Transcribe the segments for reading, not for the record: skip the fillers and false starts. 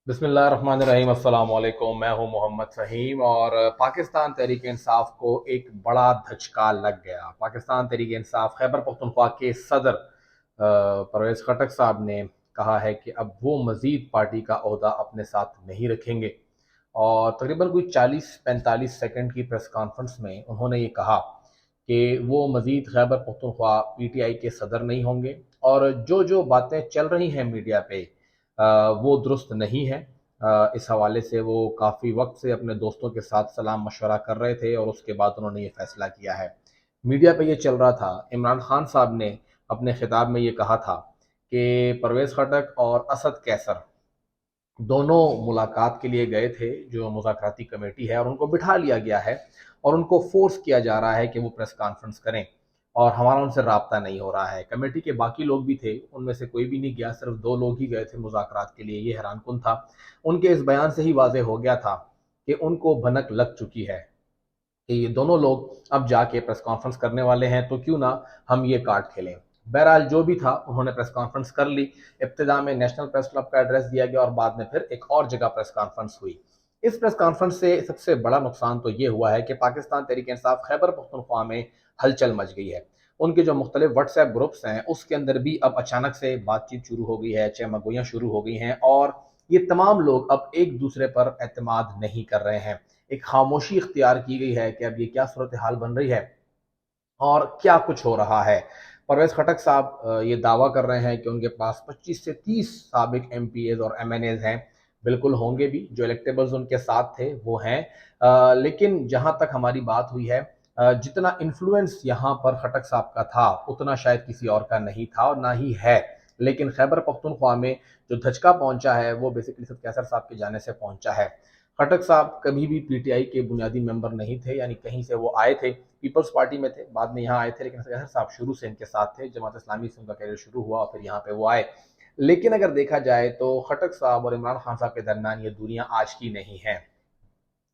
बिस्मिल्लाहिर्रहमानिर्रहीम। अस्सलाम वालेकुम। मैं हूं मोहम्मद फ़हीम और पाकिस्तान तहरीक इंसाफ को एक बड़ा धचका लग गया। पाकिस्तान तहरीक इंसाफ खैबर पख्तूनख्वा के सदर परवेज़ खटक साहब ने कहा है कि अब वो मज़ीद पार्टी का ओहदा अपने साथ नहीं रखेंगे और तकरीबन कोई 40-45 सेकंड की प्रेस कॉन्फ्रेंस में उन्होंने ये कहा कि वो मज़ीद खैबर पख्तूनख्वा पीटीआई के सदर नहीं होंगे और जो जो बातें चल रही हैं मीडिया पे वो दुरुस्त नहीं है। इस हवाले से वो काफ़ी वक्त से अपने दोस्तों के साथ सलाह मशवरा कर रहे थे और उसके बाद उन्होंने ये फैसला किया है। मीडिया पे ये चल रहा था, इमरान खान साहब ने अपने खिताब में ये कहा था कि परवेज़ खटक और असद कैसर दोनों मुलाकात के लिए गए थे, जो मुज़ाकराती कमेटी है, और उनको बिठा लिया गया है और उनको फोर्स किया जा रहा है कि वो प्रेस कॉन्फ्रेंस करें और हमारा उनसे राब्ता नहीं हो रहा है। कमेटी के बाकी लोग भी थे, उनमें से कोई भी नहीं गया, सिर्फ 2 लोग ही गए थे मुज़ाकरात के लिए। ये हैरानकुन था। उनके इस बयान से ही वाज़ेह हो गया था कि उनको भनक लग चुकी है कि ये दोनों लोग अब जाके प्रेस कॉन्फ्रेंस करने वाले हैं, तो क्यों ना हम ये कार्ड खेलें। बहरहाल जो भी था, उन्होंने प्रेस कॉन्फ्रेंस कर ली। इब्तिदा में नेशनल प्रेस क्लब का एड्रेस दिया गया और बाद में फिर एक और जगह प्रेस कॉन्फ्रेंस हुई। इस प्रेस कॉन्फ्रेंस से सबसे बड़ा नुकसान तो ये हुआ है कि पाकिस्तान तहरीक इंसाफ खैबर पख्तूनख्वा में हलचल मच गई है। उनके जो मुख्तलिफ व्हाट्सएप ग्रुप्स हैं उसके अंदर भी अब अचानक से बातचीत शुरू हो गई है, चहमगोइयाँ शुरू हो गई हैं और ये तमाम लोग अब एक दूसरे पर एतमाद नहीं कर रहे हैं। एक खामोशी इख्तियार की गई है कि अब ये क्या सूरत हाल बन रही है और क्या कुछ हो रहा है। परवेज़ खटक साहब ये दावा कर रहे हैं कि उनके पास 25 से 30 साबिक एमपीएज और एमएनएज हैं। बिल्कुल होंगे भी, जो इलेक्टेबल्स उनके साथ थे वो हैं। लेकिन जहाँ तक हमारी बात हुई है, जितना इन्फ्लुएंस यहाँ पर खटक साहब का था उतना शायद किसी और का नहीं था और ना ही है। लेकिन खैबर पख्तूनख्वा में जो धचका पहुंचा है वो बेसिकली सद कैसर साहब के जाने से पहुंचा है। खटक साहब कभी भी पीटीआई के बुनियादी मेंबर नहीं थे, यानी कहीं से वो आए थे, पीपल्स पार्टी में थे, बाद में यहाँ आए थे, लेकिन असद साहब शुरू से इनके साथ थे। जमात इस्लामी से उनका कैरियर शुरू हुआ और फिर यहाँ पे वो आए। लेकिन अगर देखा जाए तो खटक साहब और इमरान खान साहब के दरमियान ये दूरियां आज की नहीं हैं।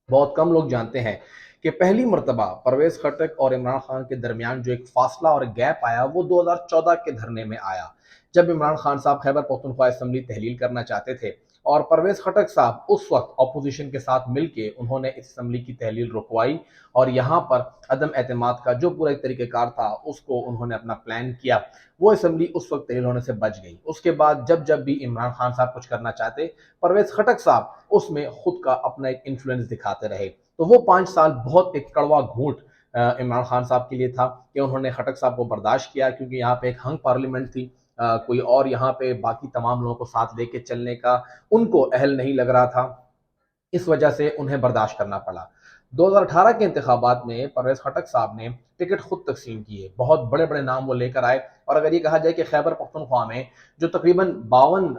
बहुत कम लोग जानते हैं कि पहली मर्तबा परवेज़ खटक और इमरान खान के दरमियान जो एक फासला और गैप आया वो 2014 के धरने में आया, जब इमरान खान साहब खैबर पख्तूनख्वा असम्बली तहलील करना चाहते थे और परवेज़ खटक साहब उस वक्त अपोजिशन के साथ मिलके उन्होंने इस असम्बली की तहलील रुकवाई और यहाँ पर अदम एतमाद का जो पूरा एक तरीक़ेकार था उसको उन्होंने अपना प्लान किया। वो असम्बली उस वक्त तहलील होने से बच गई। उसके बाद जब जब भी इमरान खान साहब कुछ करना चाहते, परवेज़ खटक साहब उसमें खुद का अपना एक इन्फ्लुएंस दिखाते रहे। तो वो 5 साल बहुत एक कड़वा घूंट इमरान खान साहब के लिए था कि उन्होंने खटक साहब को बर्दाश्त किया, क्योंकि यहाँ पे एक हंग पार्लियामेंट थी। कोई और यहाँ पे बाकी तमाम लोगों को साथ लेके चलने का उनको अहल नहीं लग रहा था। इस वजह से उन्हें बर्दाश्त करना पड़ा। 2018 के इंतखाबात में परवेज़ खटक साहब ने टिकट खुद तकसीम किए, बहुत बड़े बड़े नाम वो लेकर आए और अगर ये कहा जाए कि खैबर पख्तूनख्वा में जो तकरीबन 52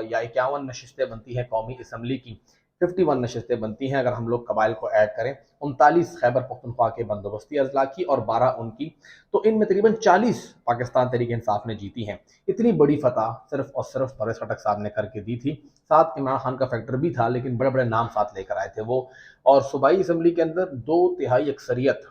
या 51 नशिस्तें बनती हैं कौमी असम्बली की, 51 नशिस्तें बनती हैं अगर हम लोग कबाइल को ऐड करें, 39 खैबर पख्तूनख्वा के बंदोबस्ती अजला की और 12 उनकी, तो इनमें तकरीबन 40 पाकिस्तान तहरीक इंसाफ ने जीती हैं। इतनी बड़ी फतह सिर्फ और सिर्फ परवेज़ खटक साहब ने करके दी थी। साथ इमरान खान का फैक्टर भी था, लेकिन बड़े बड़े नाम साथ लेकर आए थे वो। और सूबाई असम्बली के अंदर 2/3 अक्सरियत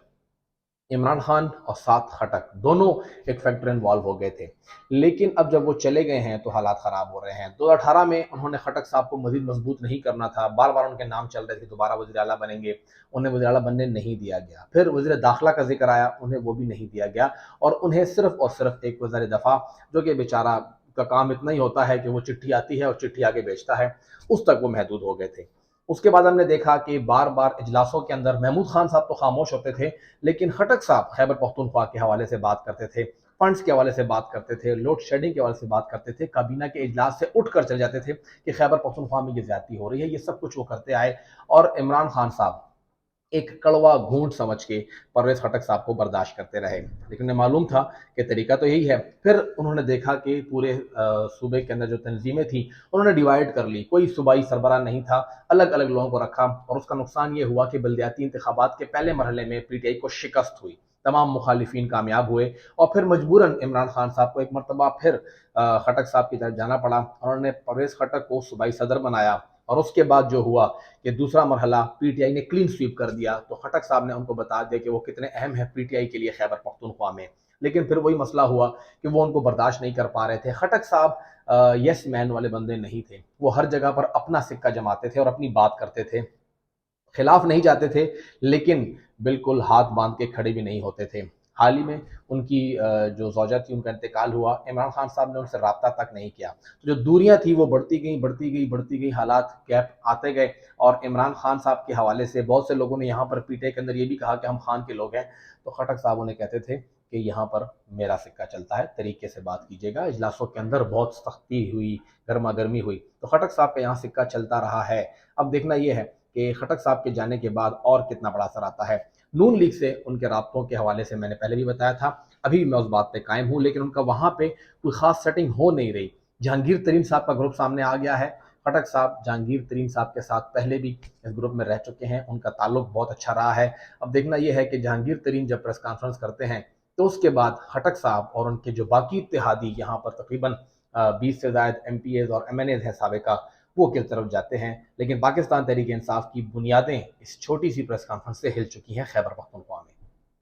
इमरान खान और साथ खटक दोनों एक फैक्टर इन्वॉल्व हो गए थे। लेकिन अब जब वो चले गए हैं तो हालात ख़राब हो रहे हैं। 2018 में उन्होंने खटक साहब को मजीद मजबूत नहीं करना था, बार बार उनके नाम चल रहे थे दोबारा वज़ीर आला बनेंगे, उन्हें वज़ीर आला बनने नहीं दिया गया। फिर वज़ीर दाखिला का जिक्र आया, उन्हें वो भी नहीं दिया गया और उन्हें सिर्फ और सिर्फ एक वज़ीर दफ़ा, जो कि बेचारा का काम इतना ही होता है कि वो चिट्ठी आती है और चिट्ठी आगे भेजता है, उस तक वो महदूद हो गए थे। उसके बाद हमने देखा कि बार बार इजलासों के अंदर महमूद खान साहब तो खामोश होते थे, लेकिन खटक साहब खैबर पख्तूनख्वा के हवाले से बात करते थे, फंड्स के हवाले से बात करते थे, लोड शेडिंग के हवाले से बात करते थे, काबीना के इजलास से उठकर चले जाते थे कि खैबर पख्तूनख्वा में ये ज्यादती हो रही है। ये सब कुछ वो करते आए और इमरान खान साहब एक कड़वा घूंट समझ के परवेज़ खटक साहब को बर्दाश्त करते रहे, लेकिन उन्हें मालूम था कि तरीका तो यही है। फिर उन्होंने देखा कि पूरे सूबे के अंदर जो तंजीमें थी उन्होंने डिवाइड कर ली, कोई सूबाई सरबराह नहीं था, अलग अलग लोगों को रखा और उसका नुकसान ये हुआ कि बल्दियाती इंतखाबात के पहले मरहले में पीटीआई को शिकस्त हुई, तमाम मुखालिफिन कामयाब हुए और फिर मजबूरन इमरान खान साहब को एक मरतबा फिर खटक साहब की तरफ जाना पड़ा। उन्होंने परवेज़ खटक को सूबाई सदर बनाया और उसके बाद जो हुआ कि दूसरा मरहला पीटीआई ने क्लीन स्वीप कर दिया, तो खटक साहब ने उनको बता दिया कि वो कितने अहम है पीटीआई के लिए खैबर पख्तूनख्वा में। لیکن پھر وہی مسئلہ ہوا کہ وہ ان کو برداشت نہیں کر پا رہے تھے۔ خٹک صاحب یس مین والے بندے نہیں تھے، وہ ہر جگہ پر اپنا سکہ جماتے تھے اور اپنی بات کرتے تھے، خلاف نہیں جاتے تھے لیکن بالکل ہاتھ باندھ کے کھڑے بھی نہیں ہوتے تھے۔ حال ہی میں ان کی جو زوجہ تھی ان کا انتقال ہوا، عمران خان صاحب نے ان سے رابطہ تک نہیں کیا، جو دوریاں تھی وہ بڑھتی گئی، حالات گیپ آتے گئے، اور عمران خان صاحب کے حوالے سے بہت سے لوگوں نے یہاں پر پی ٹی آئی کے اندر یہ بھی کہا کہ ہم خان کے لوگ ہیں، تو خٹک صاحب انہیں کہتے تھے کہ یہاں پر میرا سکہ چلتا ہے، طریقے سے بات کیجیے گا۔ اجلاسوں کے اندر بہت سختی ہوئی، گرما گرمی ہوئی، تو خٹک صاحب کا یہاں سکہ چلتا رہا ہے۔ اب دیکھنا یہ ہے کہ خٹک صاحب کے جانے کے بعد اور کتنا بڑا اثر آتا ہے۔ نون لیگ سے ان کے رابطوں کے حوالے سے میں نے پہلے بھی بتایا تھا، ابھی میں اس بات پہ قائم ہوں، لیکن ان کا وہاں پہ کوئی خاص سیٹنگ ہو نہیں رہی۔ جہانگیر ترین صاحب کا گروپ سامنے آ گیا ہے، خٹک صاحب جہانگیر ترین صاحب کے ساتھ پہلے بھی اس گروپ میں رہ چکے ہیں، ان کا تعلق بہت اچھا رہا ہے۔ اب دیکھنا یہ ہے کہ جہانگیر ترین جب پریس کانفرنس کرتے ہیں تو اس کے بعد خٹک صاحب اور ان کے جو باقی اتحادی، یہاں پر تقریباً 20 سے زائد ایم پی ایز اور ایم این ایز ہیں سابقہ، وہ کس طرف جاتے ہیں۔ لیکن پاکستان تحریک انصاف کی بنیادیں اس چھوٹی سی پریس کانفرنس سے ہل چکی ہیں خیبر پختونخوا۔